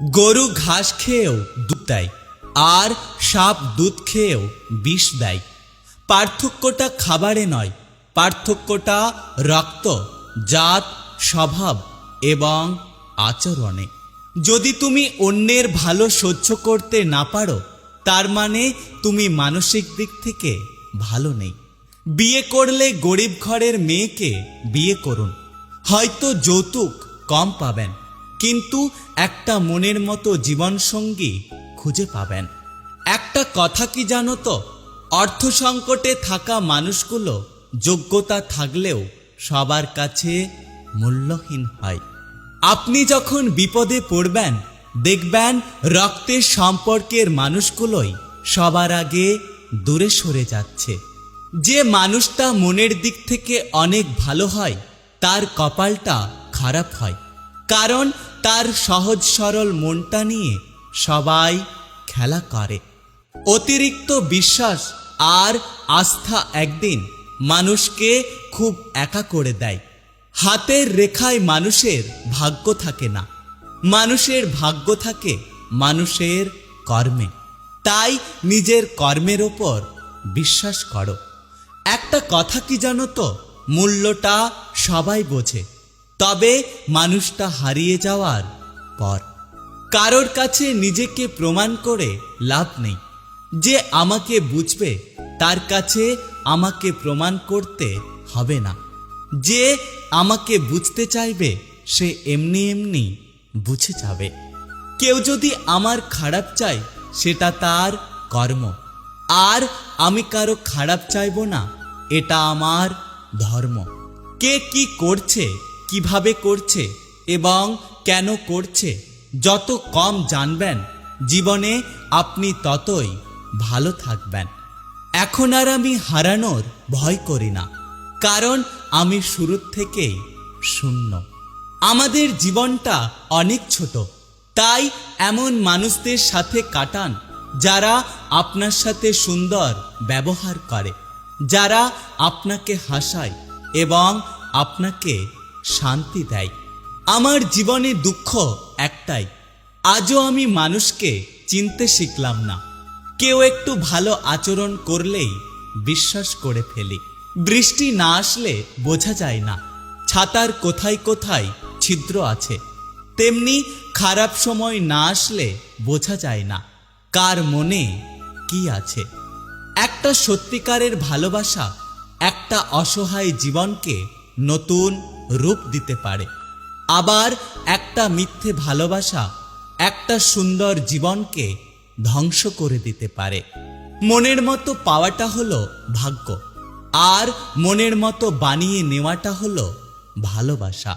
গরু ঘাস খেয়েও দুধ দেয়, আর সাপ দুধ খেয়েও বিষ দেয়। পার্থক্যটা খাবারে নয়, পার্থক্যটা রক্ত, জাত, স্বভাব এবং আচরণে। যদি তুমি অন্যের ভালো সহ্য করতে না পারো, তার মানে তুমি মানসিক দিক থেকে ভালো নেই। বিয়ে করলে গরিব ঘরের মেয়েকে বিয়ে করুন, হয়তো যৌতুক কম পাবেন, কিন্তু একটা মনের মতো জীবনসঙ্গী খুঁজে পাবেন। একটা কথা কি জানো তো, অর্থ সংকটে থাকা মানুষগুলো যোগ্যতা থাকলেও সবার কাছে মূল্যহীন হয়। আপনি যখন বিপদে পড়বেন, দেখবেন রক্তের সম্পর্কের মানুষগুলোই সবার আগে দূরে সরে যাচ্ছে। যে মানুষটা মনের দিক থেকে অনেক ভালো হয়, তার কপালটা খারাপ হয়, কারণ তার সহজ সরল মনটা নিয়ে সবাই খেলা করে। অতিরিক্ত বিশ্বাস আর আস্থা একদিন মানুষকে খুব একা করে দেয়। হাতের রেখায় মানুষের ভাগ্য থাকে না, মানুষের ভাগ্য থাকে মানুষের কর্মে। তাই নিজের কর্মের ওপর বিশ্বাস করো। একটা কথা কি জানো তো, মূল্যটা সবাই বোঝে, তবে মানুষটা হারিয়ে যাওয়ার পর। কারোর কাছে নিজেকে প্রমাণ করে লাভ নেই। যে আমাকে বুঝবে, তার কাছে আমাকে প্রমাণ করতে হবে না। যে আমাকে বুঝতে চাইবে, সে এমনি এমনি বুঝে যাবে। কেউ যদি আমার খারাপ চায়, সেটা তার কর্ম, আর আমি কারো খারাপ চাইব না, এটা আমার ধর্ম। কে কি করছে, কিভাবে করছে এবং কেন করছে, যত কম জানবেন, জীবনে আপনি ততই ভালো থাকবেন। এখন আর আমি হারানোর ভয় করি না, কারণ আমি শুরুর থেকেই শূন্য। আমাদের জীবনটা অনেক ছোট, তাই এমন মানুষদের সাথে কাটান যারা আপনার সাথে সুন্দর ব্যবহার করে, যারা আপনাকে হাসায় এবং আপনাকে শান্তি দেয়। আমার জীবনে দুঃখ একটাই, আজও আমি মানুষকে চিনতে শিখলাম না। কেউ একটু ভালো আচরণ করলেই বিশ্বাস করে ফেলি। বৃষ্টি না আসলে বোঝা যায় না ছাতার কোথায় কোথায় ছিদ্র আছে, তেমনি খারাপ সময় না আসলে বোঝা যায় না কার মনে কি আছে। একটা সত্যিকারের ভালোবাসা একটা অসহায় জীবনকে নতুন রূপ দিতে পারে, আবার একটা মিথ্যে ভালোবাসা একটা সুন্দর জীবনকে ধ্বংস করে দিতে পারে। মনের মতো পাওয়াটা হলো ভাগ্য, আর মনের মতো বানিয়ে নেওয়াটা হলো ভালোবাসা।